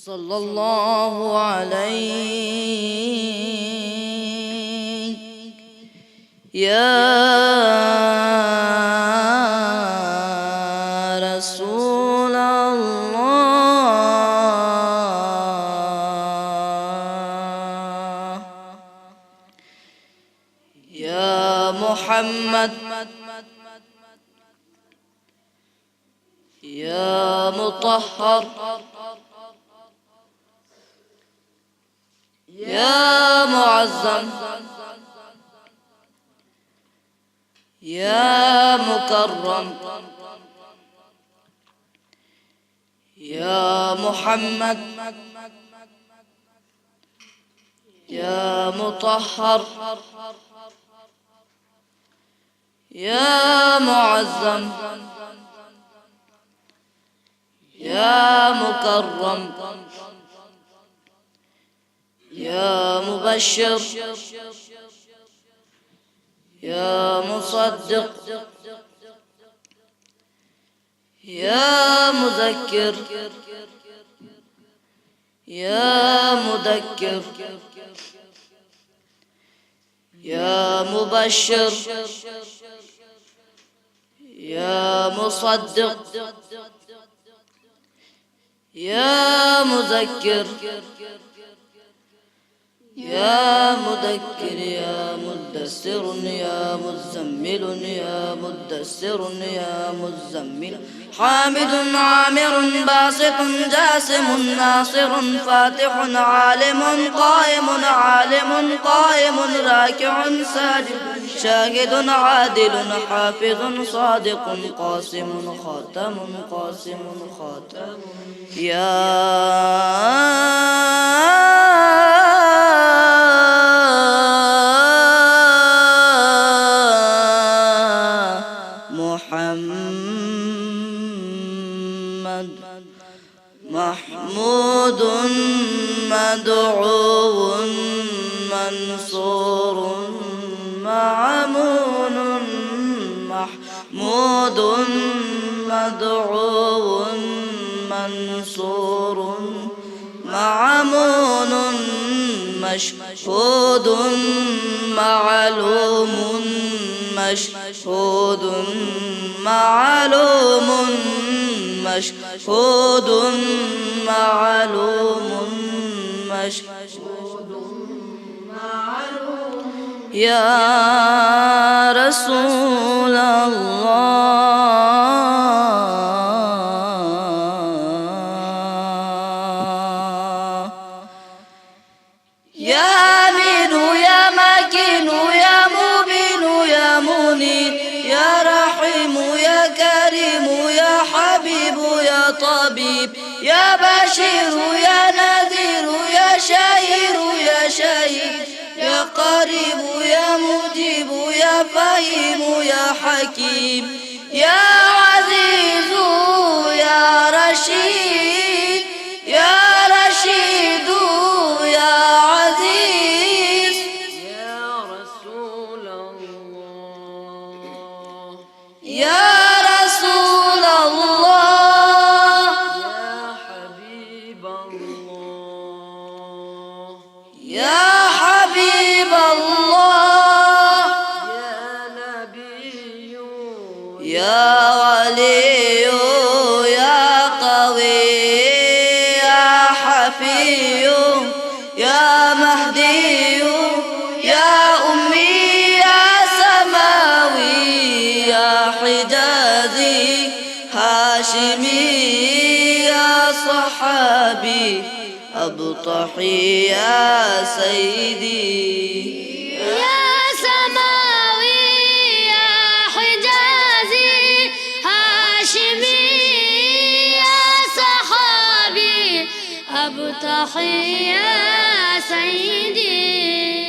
صلى الله عليك يا رسول الله يا محمد يا مطهر يا معظم يا مكرم يا محمد يا مطهر يا معظم يا مكرم يا مبشر يا مصدق يا مذكر يا مذكر يا مبشر يا مصدق يا مذكر يا مذكر يا مدثر يا مزمل يا مدثر يا مزمل حامد عامر باسط جاسم ناصر فاتح عالم عالم قائم راكع ساجد شاهد عادل حافظ صادق قاسم خاتم يا محمود مدعو منصور معمون محمود مدعو منصور معمون مشهود معلوم مشهود معلوم مشهود معلوم مشهود معلوم يا رسول الله يا أمين يا مكين يا مبين يا منير يا رحيم يا كريم يا حبيب يا طبيب يا بشير يا نذير يا شهير يا شهيد يا قريب يا مجيب يا فهيم يا حكيم يا عزيز يا رشيد يا رشيد يا عزيز يا رسول الله يا رسول الله يا حبيب الله يا حبيب الله يا نبي يا ولي يا قوي يا حفي يا مهدي يا أمي يا سماوي يا حجازي هاشمي يا صحابي أبطحي يا سيدي يا سماوي يا حجازي هاشمي يا صحابي أبطحي يا سيدي